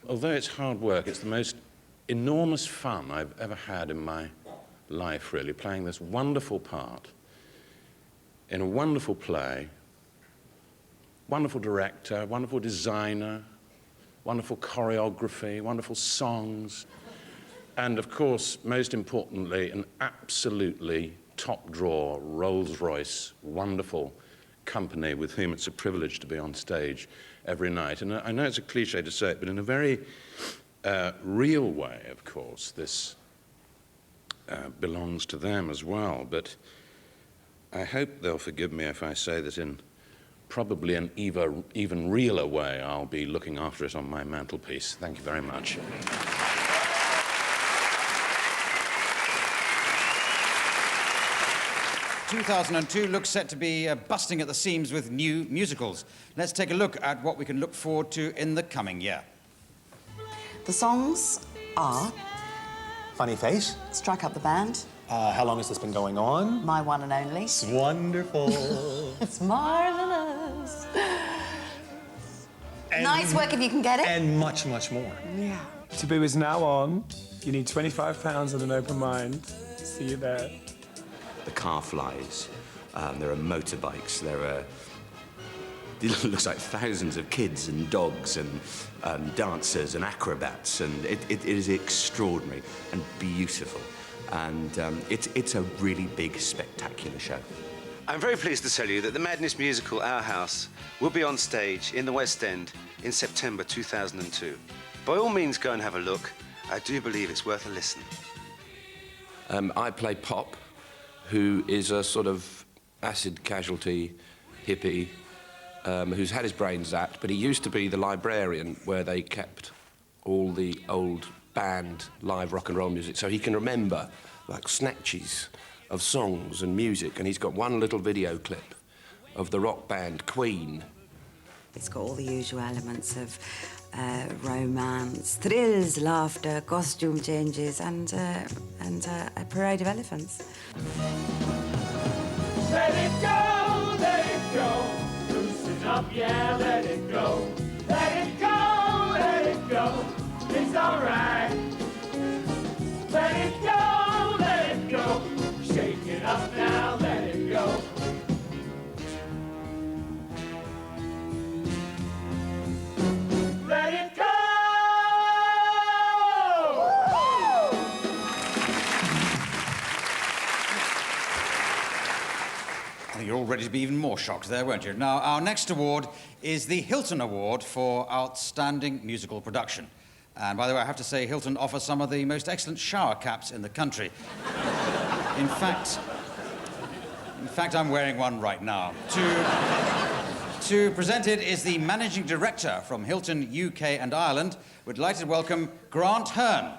Although it's hard work, it's the most enormous fun I've ever had in my life, really, playing this wonderful part in a wonderful play, wonderful director, wonderful designer, wonderful choreography, wonderful songs, and, of course, most importantly, an absolutely top-drawer, Rolls-Royce, wonderful company with whom it's a privilege to be on stage every night. And I know it's a cliche to say it, but in a very real way, of course, this belongs to them as well. But I hope they'll forgive me if I say that in probably an even realer way, I'll be looking after it on my mantelpiece. Thank you very much.
2002 looks set to be busting at the seams with new musicals. Let's take a look at what we can look forward to in the coming year.
The songs are...
Funny Face.
Strike Up the Band.
How long has this been going on?
My One and Only.
It's wonderful.
It's marvellous. Nice work if you can get it.
And much, much more.
Yeah.
Taboo is now on. You need £25 and an open mind. See you there.
the car flies, there are motorbikes, there are... It looks like thousands of kids and dogs and dancers and acrobats, and it is extraordinary and beautiful. And it's a really big, spectacular show.
I'm very pleased to tell you that the Madness musical Our House will be on stage in the West End in September 2002. By all means, go and have a look. I do believe it's worth a listen.
I play Pop, who is a sort of acid casualty hippie who's had his brains zapped, but he used to be the librarian where they kept all the old band live rock and roll music, so he can remember like snatches of songs and music, and he's got one little video clip of the rock band Queen.
It's got all the usual elements of romance, thrills, laughter, costume changes, and a parade of elephants.
Let it go, let it go. Loosen up, yeah, let it go. Let it go, let it go. It's all right. Let it go, let it go. Shake it up now, let it go. Let it go!
You're all ready to be even more shocked there, weren't you? Now, our next award is the Hilton Award for Outstanding Musical Production. And by the way, I have to say, Hilton offers some of the most excellent shower caps in the country. In fact, I'm wearing one right now. To present it is the Managing Director from Hilton UK and Ireland. We'd like to welcome Grant Hearn.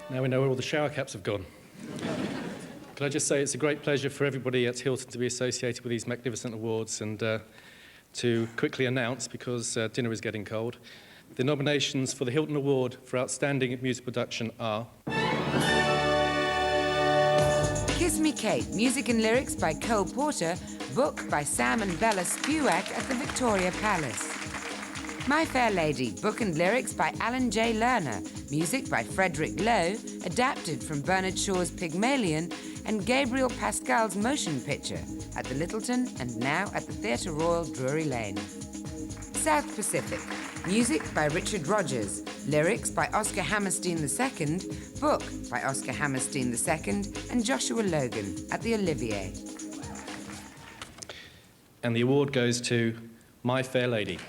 Now we know where all the shower caps have gone. Can I just say it's a great pleasure for everybody at Hilton to be associated with these magnificent awards, and to quickly announce, because dinner is getting cold, the nominations for the Hilton Award for Outstanding Music Production are...
Kiss Me Kate, music and lyrics by Cole Porter, book by Sam and Bella Spewak at the Victoria Palace. My Fair Lady, book and lyrics by Alan J. Lerner, music by Frederick Lowe, adapted from Bernard Shaw's Pygmalion and Gabriel Pascal's motion picture at the Littleton and now at the Theatre Royal, Drury Lane. South Pacific, music by Richard Rogers, lyrics by Oscar Hammerstein II, book by Oscar Hammerstein II and Joshua Logan at the Olivier.
And the award goes to My Fair Lady.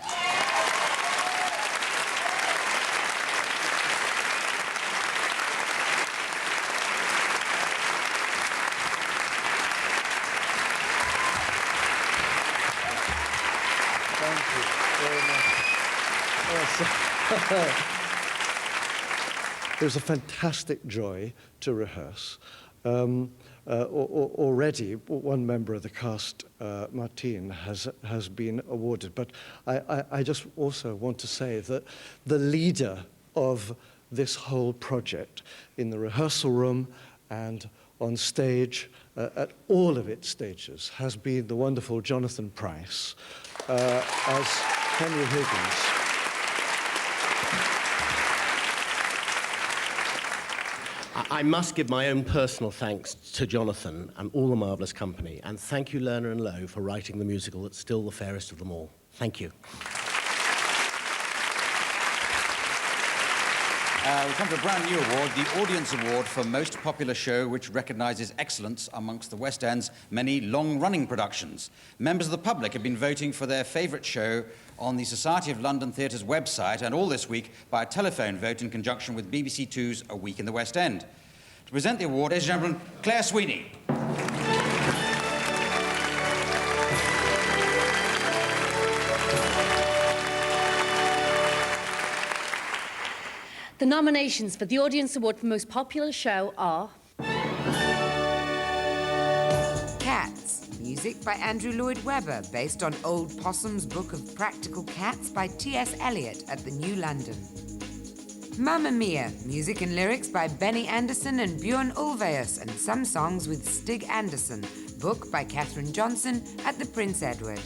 It was a fantastic joy to rehearse. Already, one member of the cast, Martine, has been awarded. But I just also want to say that the leader of this whole project in the rehearsal room and on stage, at all of its stages, has been the wonderful Jonathan Pryce as Henry Higgins.
I must give my own personal thanks to Jonathan and all the marvellous company, and thank you, Lerner and Lowe, for writing the musical that's still the fairest of them all. Thank you.
We come to a brand new award, the Audience Award for Most Popular Show, which recognises excellence amongst the West End's many long-running productions. Members of the public have been voting for their favourite show on the Society of London Theatre's website, and all this week by a telephone vote in conjunction with BBC Two's A Week in the West End. To present the award, ladies and gentlemen, Claire Sweeney.
The nominations for the Audience Award for Most Popular Show are...
Cats, music by Andrew Lloyd Webber, based on Old Possum's Book of Practical Cats by T.S. Eliot at the New London. Mamma Mia, music and lyrics by Benny Anderson and Björn Ulvaeus, and some songs with Stig Anderson, book by Catherine Johnson at the Prince Edward.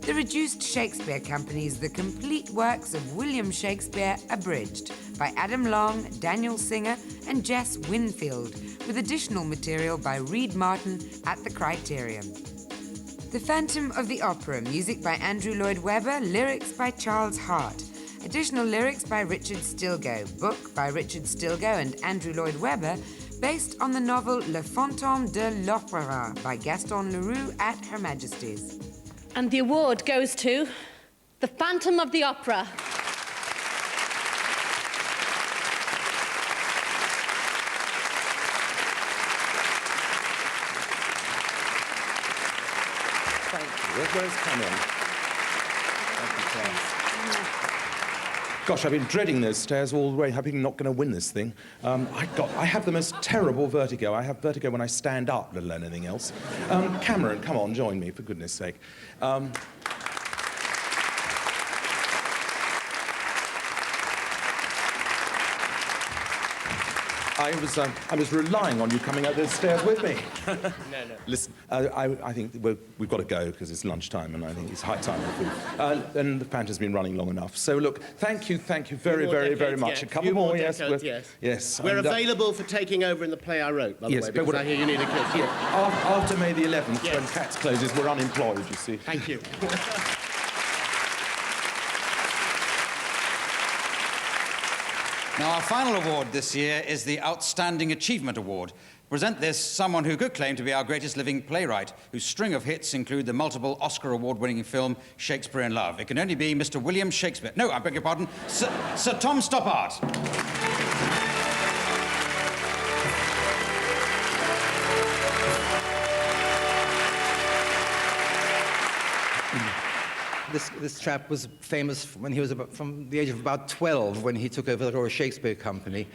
the reduced Shakespeare Company's The Complete Works of William Shakespeare Abridged by Adam Long, Daniel Singer and Jess Winfield, with additional material by Reed Martin at the Criterion. The Phantom of the Opera, music by Andrew Lloyd Webber, lyrics by Charles Hart. Additional lyrics by Richard Stilgoe, book by Richard Stilgoe and Andrew Lloyd Webber, based on the novel Le Fantôme de l'Opéra by Gaston Leroux at Her Majesty's.
And the award goes to The Phantom of the Opera.
Thank you. Where's Cameron? Thank you, Claire. Gosh, I've been dreading those stairs all the way. I've been not going to win this thing. I have the most terrible vertigo. I have vertigo when I stand up, let alone anything else. Cameron, come on, join me, for goodness sake. I was relying on you coming up those stairs with me.
No.
Listen, I think we've got to go because it's lunchtime and I think it's high time for food. And the Phantom's been running long enough. So look, thank you very much. A couple more, yes. Yes.
We're available for taking over in the play I wrote, by the way, because I hear you need a kiss.
Yeah. After May the 11th, when Cats closes, we're unemployed, you see.
Thank you.
Now, our final award this year is the Outstanding Achievement Award. Present this someone who could claim to be our greatest living playwright, whose string of hits include the multiple Oscar award-winning film Shakespeare in Love. It can only be Mr. William Shakespeare. No, I beg your pardon, Sir Tom Stoppard.
This chap was famous when he was from the age of about 12, when he took over the Royal Shakespeare Company.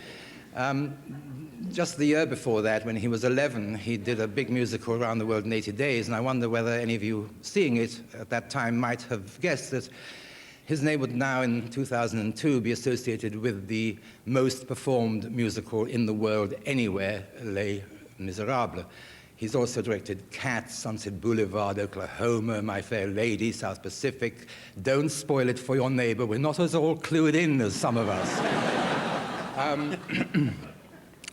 Just the year before that, when he was 11, he did a big musical Around the World in 80 Days, and I wonder whether any of you seeing it at that time might have guessed that his name would now, in 2002, be associated with the most performed musical in the world anywhere, Les Miserables. He's also directed Cats, Sunset Boulevard, Oklahoma, My Fair Lady, South Pacific. Don't spoil it for your neighbor. We're not as all clued in as some of us.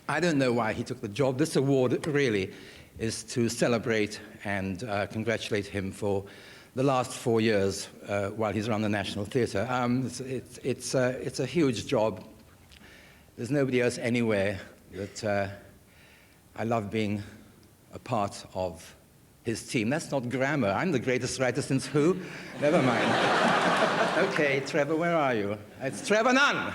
I don't know why he took the job. This award really is to celebrate and congratulate him for the last 4 years while he's run the National Theatre. It's a huge job. There's nobody else anywhere that I love being a part of his team. That's not grammar. I'm the greatest writer since who? Never mind. Okay, Trevor, where are you? It's Trevor Nunn.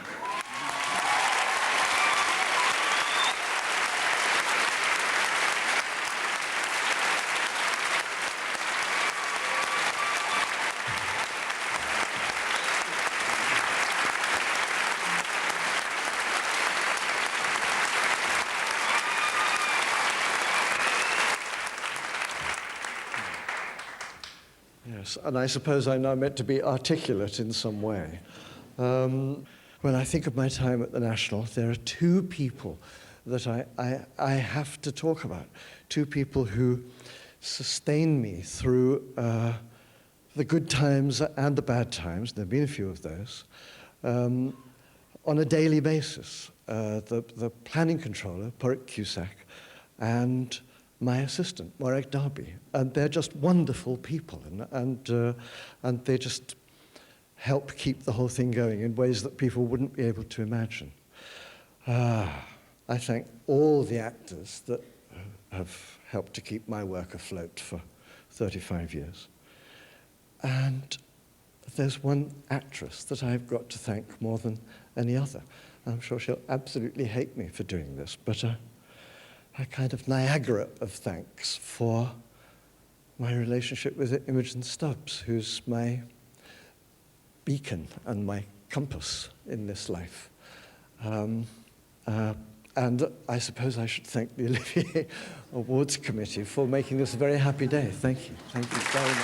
And I suppose I'm now meant to be articulate in some way. When I think of my time at the National, there are two people that I have to talk about. Two people who sustained me through the good times and the bad times. There have been a few of those. On a daily basis. The planning controller, Porrick Cusack, and my assistant, Warwick Darby, and they're just wonderful people, and they just help keep the whole thing going in ways that people wouldn't be able to imagine. I thank all the actors that have helped to keep my work afloat for 35 years. And there's one actress that I've got to thank more than any other. I'm sure she'll absolutely hate me for doing this, but a kind of Niagara of thanks for my relationship with Imogen Stubbs, who's my beacon and my compass in this life. And I suppose I should thank the Olivier Awards Committee for making this a very happy day. Thank you. Thank you very much.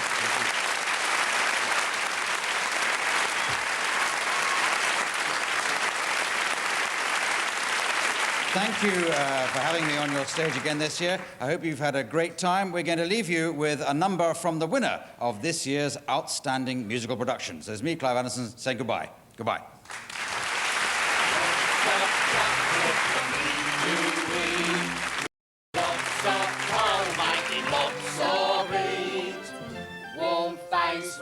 Thank you for having me on your stage again this year. I hope you've had a great time. We're going to leave you with a number from the winner of this year's Outstanding Musical Productions. There's me, Clive Anderson, saying goodbye. Goodbye.
Lots of warm face,